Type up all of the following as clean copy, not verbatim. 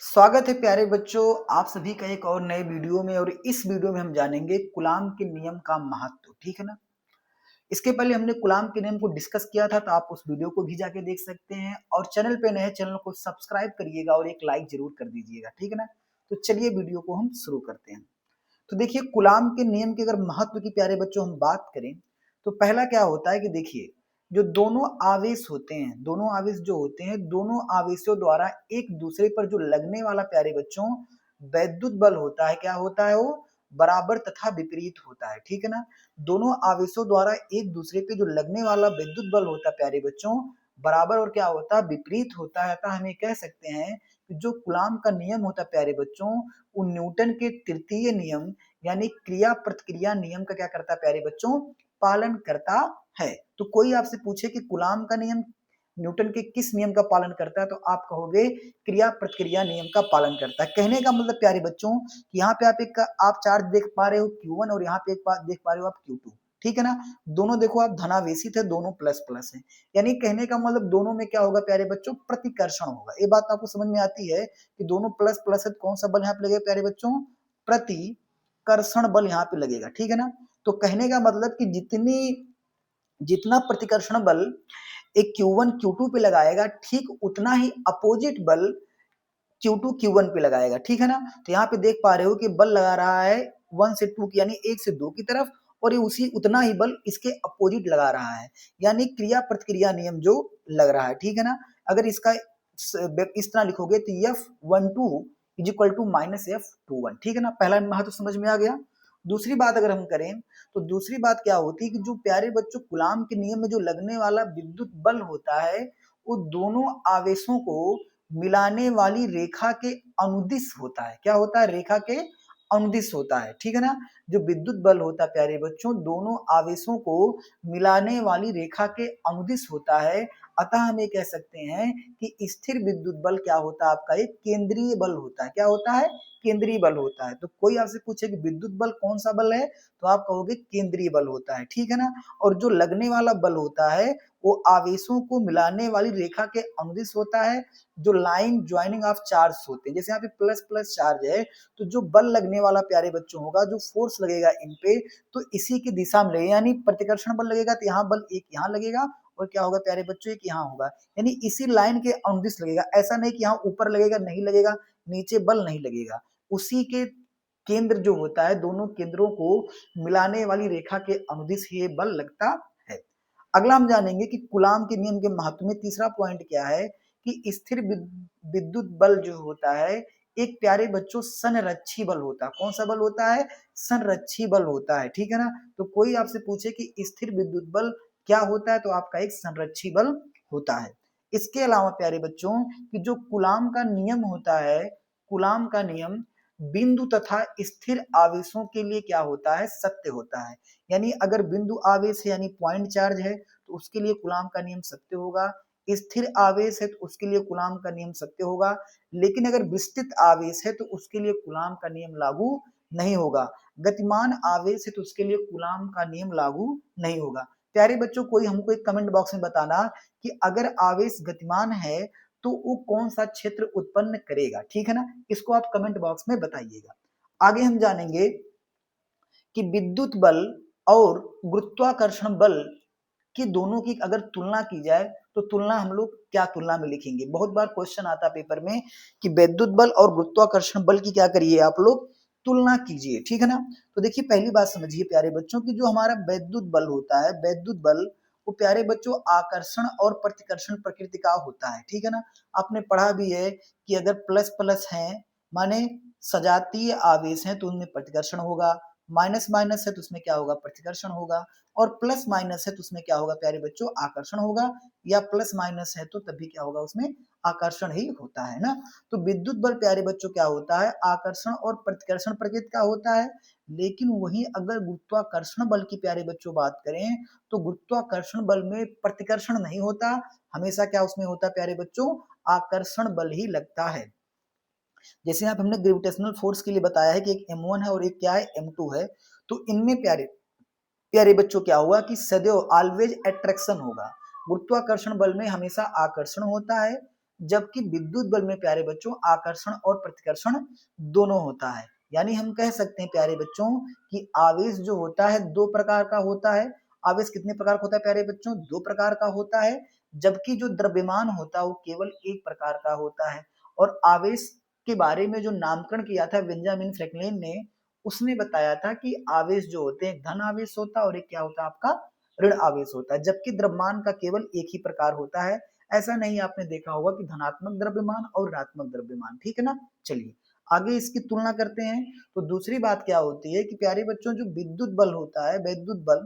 स्वागत है प्यारे बच्चों, आप सभी का एक और नए वीडियो में। और इस वीडियो में हम जानेंगे कूलाम के नियम का महत्व। ठीक है ना। इसके पहले हमने कूलाम के नियम को डिस्कस किया था, तो आप उस वीडियो को भी जाके देख सकते हैं। और चैनल पे नए, चैनल को सब्सक्राइब करिएगा और एक लाइक जरूर कर दीजिएगा। ठीक है ना। तो चलिए वीडियो को हम शुरू करते हैं। तो देखिए, कूलाम के नियम के अगर महत्व की प्यारे बच्चों हम बात करें, तो पहला क्या होता है कि देखिए, जो दोनों आवेश होते हैं, दोनों आवेश जो होते हैं, दोनों आवेशों द्वारा एक दूसरे पर जो लगने वाला प्यारे बच्चों वैद्युत बल होता है, क्या होता है वो बराबर तथा विपरीत होता है। ठीक है ना। दोनों आवेशों द्वारा एक दूसरे पे जो लगने वाला विद्युत बल होता है प्यारे बच्चों, बराबर और क्या होता है, विपरीत होता है। अतः हम ये कह सकते हैं कि जो कूलाम का नियम होता है प्यारे बच्चों, वो न्यूटन के तृतीय नियम यानी क्रिया प्रतिक्रिया नियम का क्या करता है प्यारे बच्चों, पालन करता है। तो कोई आपसे पूछे कि कूलाम का नियम न्यूटन के किस नियम का पालन करता है, तो आप कहोगे क्रिया प्रतिक्रिया नियम का पालन करता है। कहने का मतलब प्यारे बच्चों कि यहाँ पे आप चार्ज देख पा रहे हो Q1 और यहाँ पे एक बात देख पा रहे हो आप Q2। ठीक है ना। दोनों देखो आप धनावेशी थे, दोनों प्लस प्लस है। यानी कहने का मतलब दोनों में क्या होगा प्यारे बच्चों, प्रतिकर्षण होगा। ये बात आपको समझ में आती है कि दोनों प्लस प्लस है, तो कौन सा बल यहाँ पे लगेगा प्यारे बच्चों, प्रतिकर्षण बल यहाँ पे लगेगा। ठीक है ना। तो कहने का मतलब कि जितना प्रतिकर्षण बल एक Q1 Q2 पे लगाएगा, ठीक उतना ही अपोजिट बल Q2 Q1 पे लगाएगा। ठीक है ना। तो यहाँ पे देख पा रहे हो कि बल लगा रहा है 1 से 2 की, यानी 1 से 2 की तरफ, और ये उसी उतना ही बल इसके अपोजिट लगा रहा है, यानी क्रिया प्रतिक्रिया नियम जो लग रहा है। ठीक है ना। अगर इसका इस तरह लिखोगे तो F12 is equal to minus F21। ठीक है ना। पहला महत्व समझ में आ गया। दूसरी बात अगर हम करें, तो दूसरी बात क्या होती है कि जो प्यारे बच्चों कूलाम के नियम में जो लगने वाला विद्युत बल होता है, वो दोनों आवेशों को मिलाने वाली रेखा के अनुदिश होता है। क्या होता है, रेखा के अनुदिश होता है। ठीक है ना। जो विद्युत बल होता है प्यारे बच्चों, दोनों आवेशों को मिलाने वाली रेखा के अनुदिश होता है। अतः हम ये कह सकते हैं कि स्थिर विद्युत बल क्या होता है, आपका एक केंद्रीय बल होता है। क्या होता है, केंद्रीय बल होता है। तो कोई आपसे पूछे कि विद्युत बल कौन सा बल है, तो आप कहोगे केंद्रीय बल होता है। ठीक है ना। और जो लगने वाला बल होता है, वो आवेशों को मिलाने वाली रेखा के अनुदिश होता है। जो लाइन ज्वाइनिंग ऑफ चार्ज होते हैं, जैसे यहाँ पे प्लस प्लस चार्ज है, तो जो बल लगने वाला प्यारे बच्चों होगा, जो फोर्स लगेगा इन पे, तो इसी की दिशा में लगेगा। यानी प्रतिकर्षण बल लगेगा तो यहाँ बल एक यहाँ लगेगा, और क्या होगा प्यारे बच्चों, एक यहाँ होगा। यानी इसी लाइन के अनुदिश लगेगा। ऐसा नहीं कि यहाँ ऊपर लगेगा, नहीं लगेगा, नीचे बल नहीं लगेगा। उसी के केंद्र जो होता है, दोनों केंद्रों को मिलाने वाली रेखा के अनुदिश ये बल लगता है। अगला हम जानेंगे कि कूलाम के नियम के महत्व में तीसरा पॉइंट क्या है कि स्थिर विद्युत बल जो होता है, एक प्यारे बच्चों संरक्षी बल होता है। कौन सा बल होता है, संरक्षी बल होता है। ठीक है ना। तो कोई आपसे पूछे कि स्थिर विद्युत बल क्या होता है, तो आपका एक संरक्षी बल होता है। इसके अलावा प्यारे बच्चों कि जो कूलाम का नियम होता है, कूलाम का नियम बिंदु तथा स्थिर आवेशों के लिए क्या होता है, सत्य होता है। यानी अगर बिंदु आवेश है यानी पॉइंट चार्ज है, तो उसके लिए कूलाम का नियम सत्य होगा। स्थिर आवेश है तो उसके लिए कूलाम का नियम सत्य होगा। लेकिन अगर विस्तृत आवेश है तो उसके लिए कूलाम का नियम लागू नहीं होगा। गतिमान आवेश है तो उसके लिए कूलाम का नियम लागू नहीं होगा। प्यारे बच्चों, कोई हमको एक कमेंट बॉक्स में बताना कि अगर आवेश गतिमान है तो वो कौन सा क्षेत्र उत्पन्न करेगा। ठीक है ना। इसको आप कमेंट बॉक्स में बताइएगा। आगे हम जानेंगे कि विद्युत बल और गुरुत्वाकर्षण बल की दोनों की अगर तुलना की जाए, तो तुलना हम लोग क्या तुलना में लिखेंगे। बहुत बार क्वेश्चन आता है पेपर में कि विद्युत बल और गुरुत्वाकर्षण बल की क्या करिए आप लोग, तुलना कीजिए। ठीक है ना। तो देखिए, पहली बात समझिए प्यारे बच्चों की जो हमारा वैद्युत बल होता है, वैद्युत बल वो प्यारे बच्चों आकर्षण और प्रतिकर्षण प्रकृति का होता है। ठीक है ना। आपने पढ़ा भी है कि अगर प्लस प्लस है माने सजातीय आवेश है तो उनमें प्रतिकर्षण होगा, माइनस माइनस है तो उसमें क्या होगा, प्रतिकर्षण होगा, और प्लस माइनस है तो उसमें क्या होगा प्यारे बच्चों, आकर्षण होगा। या प्लस माइनस है तो तभी क्या होगा, उसमें आकर्षण ही होता है ना। तो विद्युत बल प्यारे बच्चों क्या होता है, आकर्षण और प्रतिकर्षण प्रकृति का होता है। लेकिन वही अगर गुरुत्वाकर्षण बल की प्यारे बच्चों बात करें, तो गुरुत्वाकर्षण बल में प्रतिकर्षण नहीं होता, हमेशा क्या उसमें होता है प्यारे बच्चों, आकर्षण बल ही लगता है। जैसे यहाँ पे हमने ग्रेविटेशनल फोर्स के लिए बताया है कि एक M1 है और एक क्या है, M2 है। तो इनमें प्यारे प्यारे बच्चों क्या होगा कि सदैव ऑलवेज अट्रैक्शन होगा। गुरुत्वाकर्षण बल में हमेशा आकर्षण होता है, जबकि विद्युत बल में प्यारे बच्चों आकर्षण और प्रतिकर्षण दोनों होता है। यानी हम कह सकते हैं प्यारे बच्चों कि आवेश जो होता है दो प्रकार का होता है। आवेश कितने प्रकार का होता है प्यारे बच्चों? दो प्रकार का होता है। जबकि जो द्रव्यमान होता है वो केवल एक प्रकार का होता है। और आवेश के बारे में जो नामकरण किया था बेंजामिन फ्रैंकलिन ने, उसने बताया था कि आवेश जो होते हैं धन आवेश होता है और एक क्या होता है आपका ऋण आवेश होता है। जबकि द्रव्यमान का केवल एक ही प्रकार होता है। ऐसा नहीं आपने देखा होगा कि धनात्मक द्रव्यमान और ऋणात्मक द्रव्यमान, ठीक है ना। चलिए आगे इसकी तुलना करते हैं। तो दूसरी बात क्या होती है कि प्यारे बच्चों जो विद्युत बल होता है, विद्युत बल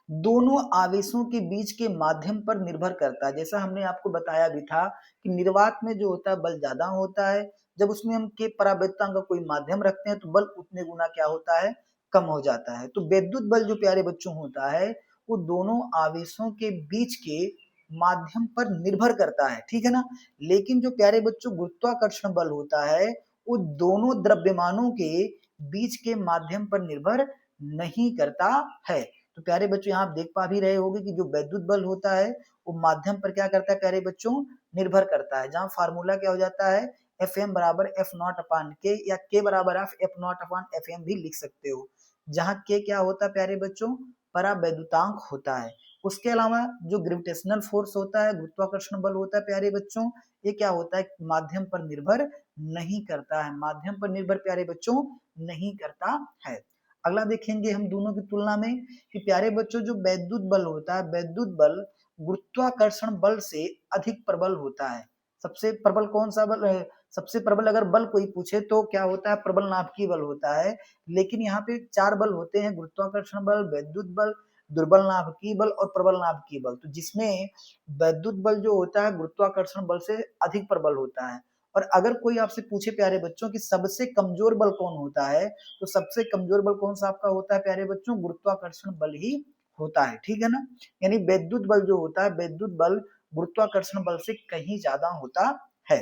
दोनों आवेशों के बीच के माध्यम पर निर्भर करता है। जैसा हमने आपको बताया भी था कि निर्वात में जो होता है बल ज्यादा होता है, जब उसमें हम के परावैद्युतांक का कोई माध्यम रखते हैं तो बल उतने गुना क्या होता है, कम हो जाता है। तो विद्युत बल जो प्यारे बच्चों होता है वो दोनों आवेशों के बीच के माध्यम पर निर्भर करता है, ठीक है ना। लेकिन जो प्यारे बच्चों गुरुत्वाकर्षण बल होता है वो दोनों द्रव्यमानों के बीच के माध्यम पर निर्भर नहीं करता है। तो प्यारे बच्चों यहाँ आप देख पा भी रहे होंगे कि जो विद्युत बल होता है वो माध्यम पर क्या करता है प्यारे बच्चों, निर्भर करता है। जहाँ फार्मूला क्या हो जाता है, एफ एम बराबर एफ नॉट अपान के, या के बराबर आप एफ नॉट अपान एफ एम भी लिख सकते हो। जहाँ के क्या होता है प्यारे बच्चों, परावैद्युतांक होता है। उसके अलावा जो ग्रेविटेशनल फोर्स होता है, गुरुत्वाकर्षण बल होता है प्यारे बच्चों, ये क्या होता है, माध्यम पर निर्भर नहीं करता है। माध्यम पर निर्भर प्यारे बच्चों नहीं करता है। अगला देखेंगे हम दोनों की तुलना में कि प्यारे बच्चों जो वैद्युत बल होता है, वैद्युत बल गुरुत्वाकर्षण बल से अधिक प्रबल होता है। सबसे प्रबल कौन सा बल है? सबसे प्रबल अगर बल कोई पूछे तो क्या होता है, प्रबल नाभिकीय बल होता है। लेकिन यहाँ पे चार बल होते हैं, गुरुत्वाकर्षण बल, वैद्युत बल, दुर्बल नाभिकीय बल और प्रबल नाभिकीय बल। तो जिसमें वैद्युत बल जो होता है गुरुत्वाकर्षण बल से अधिक प्रबल होता है। और अगर कोई आपसे पूछे प्यारे बच्चों कि सबसे कमजोर बल कौन होता है, तो सबसे कमजोर बल कौन सा आपका होता है प्यारे बच्चों, गुरुत्वाकर्षण बल ही होता है, ठीक है ना। यानी वैद्युत बल जो होता है, वैद्युत बल गुरुत्वाकर्षण बल से कहीं ज्यादा होता है।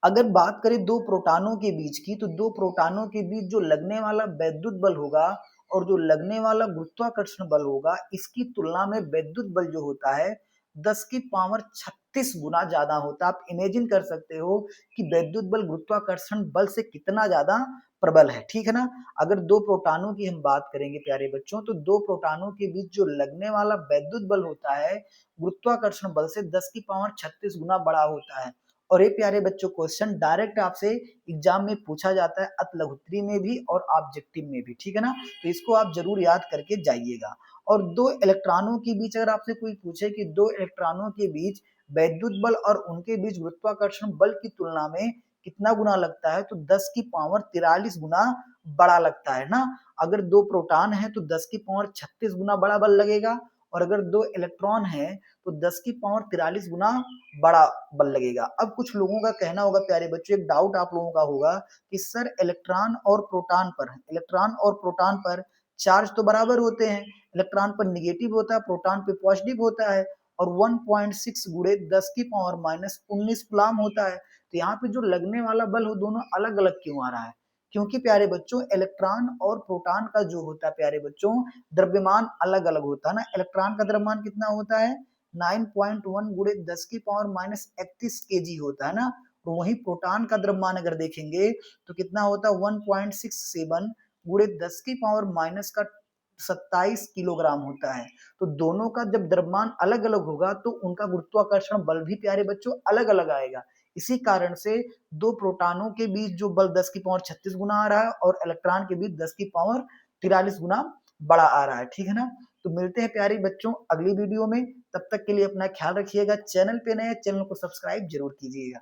अगर बात करें दो प्रोटॉनों के बीच की, तो दो प्रोटॉनों के बीच जो लगने वाला वैद्युत बल होगा और जो लगने वाला गुरुत्वाकर्षण बल होगा, इसकी तुलना में वैद्युत बल जो होता है 10 की पावर 36 गुना ज्यादा होता है। आप इमेजिन कर सकते हो कि वैद्युत बल गुरुत्वाकर्षण बल से कितना ज्यादा प्रबल है, ठीक है ना। अगर दो प्रोटॉनों की हम बात करेंगे प्यारे बच्चों, तो दो प्रोटॉनों के बीच जो लगने वाला वैद्युत बल होता है गुरुत्वाकर्षण बल से 10 की पावर 36 गुना बड़ा होता है। और ये प्यारे बच्चों क्वेश्चन डायरेक्ट आपसे एग्जाम में पूछा जाता है, अत लघुत्री में भी और ऑब्जेक्टिव में भी, ठीक है ना। तो इसको आप जरूर याद करके जाइएगा। और दो इलेक्ट्रॉनों के बीच अगर आपसे कोई पूछे कि दो इलेक्ट्रॉनों के बीच वैद्युत बल और उनके बीच गुरुत्वाकर्षण बल की तुलना में कितना गुना लगता है, तो 10 की पावर 43 गुना बड़ा लगता है ना। अगर दो प्रोटॉन है तो 10 की पावर 36 गुना बड़ा बल लगेगा, और अगर दो इलेक्ट्रॉन है तो 10 की पावर 43 गुना बड़ा बल लगेगा। अब कुछ लोगों का कहना होगा प्यारे बच्चों, एक डाउट आप लोगों का होगा कि सर इलेक्ट्रॉन और प्रोटॉन पर चार्ज तो बराबर होते हैं, इलेक्ट्रॉन पर निगेटिव होता है, प्रोटॉन पे पॉजिटिव होता है, और 1.6 गुणे 10 की पावर माइनस 19 कूलम होता है। तो यहाँ पे जो लगने वाला बल हो दोनों अलग अलग क्यों आ रहा है? क्योंकि प्यारे बच्चों इलेक्ट्रॉन और प्रोटॉन का जो होता है प्यारे बच्चों द्रव्यमान अलग अलग होता है ना। इलेक्ट्रॉन का द्रव्यमान कितना होता है, 9.1 गुणे 10 की पावर माइनस 31 केजी होता है ना। तो वही प्रोटॉन का द्रव्यमान अगर देखेंगे तो कितना होता है, 1.67 गुणे 10 की पावर माइनस का 27 किलोग्राम होता है। तो दोनों का जब द्रव्यमान अलग अलग होगा तो उनका गुरुत्वाकर्षण बल भी प्यारे बच्चों अलग अलग आएगा। इसी कारण से दो प्रोटॉनों के बीच जो बल 10 की पावर 36 गुना आ रहा है और इलेक्ट्रॉन के बीच 10 की पावर 43 गुना बड़ा आ रहा है, ठीक है ना। तो मिलते हैं प्यारे बच्चों अगली वीडियो में, तब तक के लिए अपना ख्याल रखिएगा। चैनल पे नए, चैनल को सब्सक्राइब जरूर कीजिएगा।